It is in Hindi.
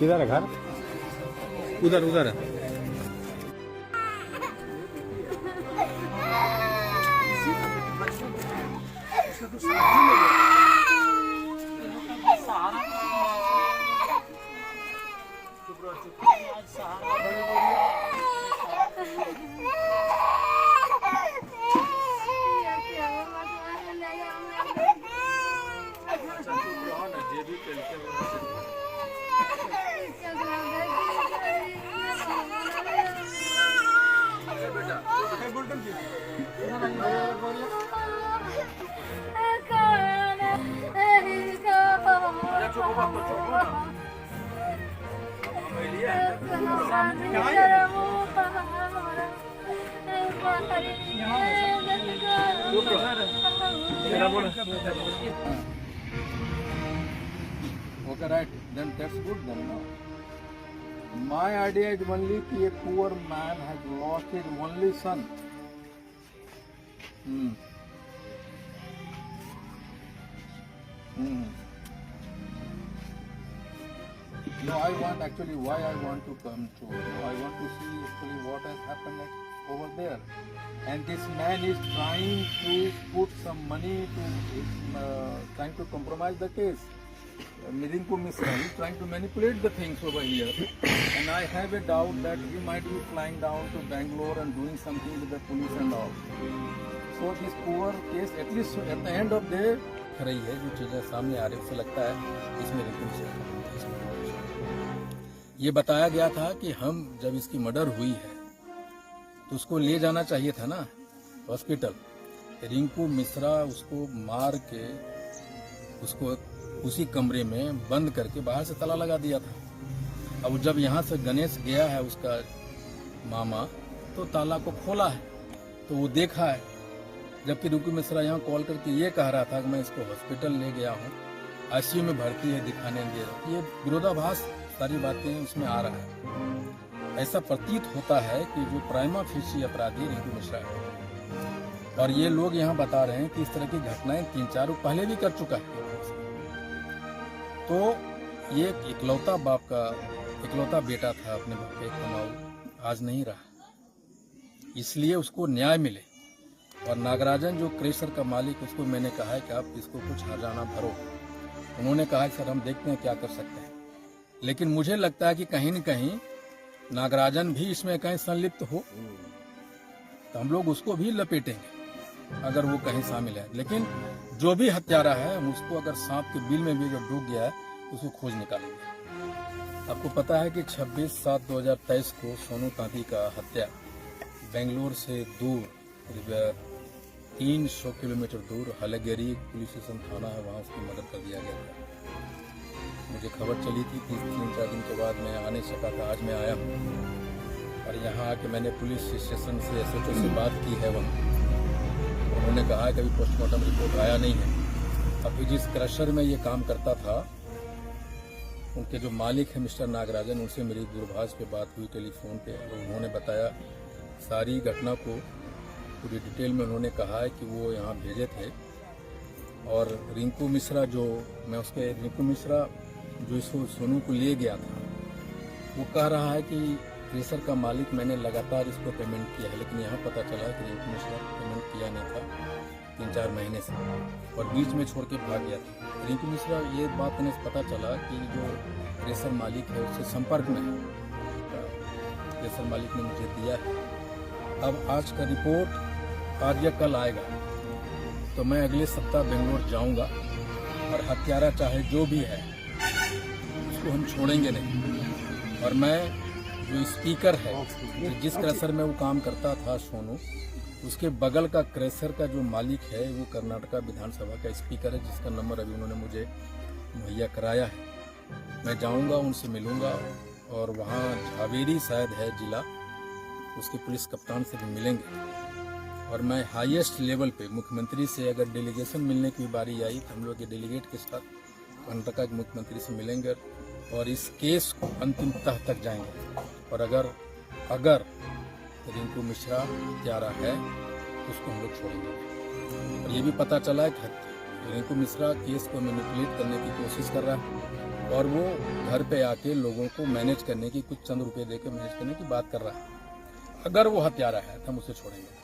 किधर है घर? उधर उधर है। Okay, right. Then that's good then. No? My idea is only that a poor man has lost his only son. No, I want actually why I want to come to. I want to see actually what has happened over there. And this man is trying to put some money to, trying to compromise the case. Rinku Mishra is trying to manipulate the things over here. And I have a doubt that he might be flying down to Bangalore and doing something with the police and all. So this poor case, at least at the end of the day, रही है जो चीजें सामने आ रही है, उसे लगता है इसमें रिंकू मिश्रा ये बताया गया था कि हम जब इसकी मर्डर हुई है तो उसको ले जाना चाहिए था ना हॉस्पिटल। रिंकू मिश्रा उसको मार के उसको उसी कमरे में बंद करके बाहर से ताला लगा दिया था। अब जब यहाँ से गणेश गया है उसका मामा तो ताला को खोला है तो वो देखा है, जबकि रिंकू मिश्रा यहाँ कॉल करके ये कह रहा था कि मैं इसको हॉस्पिटल ले गया हूँ, आईसीयू में भर्ती है, दिखाने दे रहा। ये विरोधाभास सारी बातें उसमें आ रहा है। ऐसा प्रतीत होता है कि जो प्राइमा फेसी अपराधी रिंकू मिश्रा है और ये लोग यहाँ बता रहे हैं कि इस तरह की घटनाएं 3-4 पहले भी कर चुका है। तो ये इकलौता बाप का इकलौता बेटा था, अपने बाप का कमाऊ आज नहीं रहा, इसलिए उसको न्याय मिले। और नागराजन जो क्रेशर का मालिक, उसको मैंने कहा है कि आप इसको कुछ हर्जाना भरो। उन्होंने कहा सर हम देखते हैं क्या कर सकते हैं, लेकिन मुझे लगता है कि कहीं न कहीं नागराजन भी इसमें कहीं संलिप्त हो तो हम लोग उसको भी लपेटेंगे अगर वो कहीं शामिल है। लेकिन जो भी हत्यारा है हम उसको अगर सांप के बिल में भी अगर डूब गया है उसको खोज निकालेंगे। आपको पता है कि 26/7/2023 को सोनू तांती का हत्या बेंगलोर से दूर 300 किलोमीटर दूर हलेगेरी पुलिस स्टेशन थाना है, वहाँ उसकी मर्डर कर दिया गया था। मुझे खबर चली थी 3-4 दिन के बाद मैं आ नहीं सका था, आज मैं आया हूँ और यहाँ आके मैंने पुलिस स्टेशन से SHO से बात की है। वहाँ उन्होंने कहा है कि अभी पोस्टमार्टम रिपोर्ट आया नहीं है। अभी जिस क्रशर में ये काम करता था उनके जो मालिक है मिस्टर नागराजन, उनसे मेरी दूरभाष पे बात हुई टेलीफोन पे और उन्होंने बताया सारी घटना को पूरी डिटेल में। उन्होंने कहा है कि वो यहाँ भेजे थे और रिंकू मिश्रा जो रिंकू मिश्रा जो इसको सोनू को ले गया था वो कह रहा है कि क्रेशर का मालिक मैंने लगातार इसको पेमेंट किया है, लेकिन यहाँ पता चला है कि रिंकू मिश्रा पेमेंट किया नहीं था 3-4 महीने से और बीच में छोड़ के भाग गया था। रिंकू मिश्रा ये बात उन्हें पता चला कि जो क्रेशर मालिक है उससे संपर्क में है, क्रेशर मालिक ने मुझे दिया है। अब आज का रिपोर्ट आज या कल आएगा तो मैं अगले सप्ताह बेंगलोर जाऊंगा और हत्यारा चाहे जो भी है उसको हम छोड़ेंगे नहीं। और मैं जो स्पीकर है जिस क्रशर में वो काम करता था सोनू, उसके बगल का क्रशर का जो मालिक है वो कर्नाटका विधानसभा का स्पीकर है, जिसका नंबर अभी उन्होंने मुझे मुहैया कराया है। मैं जाऊंगा, उनसे मिलूंगा और वहाँ झावेरी शायद है जिला, उसके पुलिस कप्तान से भी मिलेंगे। और मैं हाईएस्ट लेवल पे मुख्यमंत्री से अगर डेलीगेशन मिलने की बारी आई तो हम लोग के डेलीगेट के साथ कर्नाटका के मुख्यमंत्री से मिलेंगे और इस केस को अंतिम तह तक जाएंगे। और अगर रिंकू मिश्रा हत्यारा है तो उसको हम लोग छोड़ेंगे। और ये भी पता चला है कि रिंकू मिश्रा केस को मैनिपुलेट करने की कोशिश कर रहा है और वो घर पे आके लोगों को मैनेज करने की, कुछ चंद रुपए देकर मैनेज करने की बात कर रहा है। अगर वो हत्यारा है तो हम उसे छोड़ेंगे।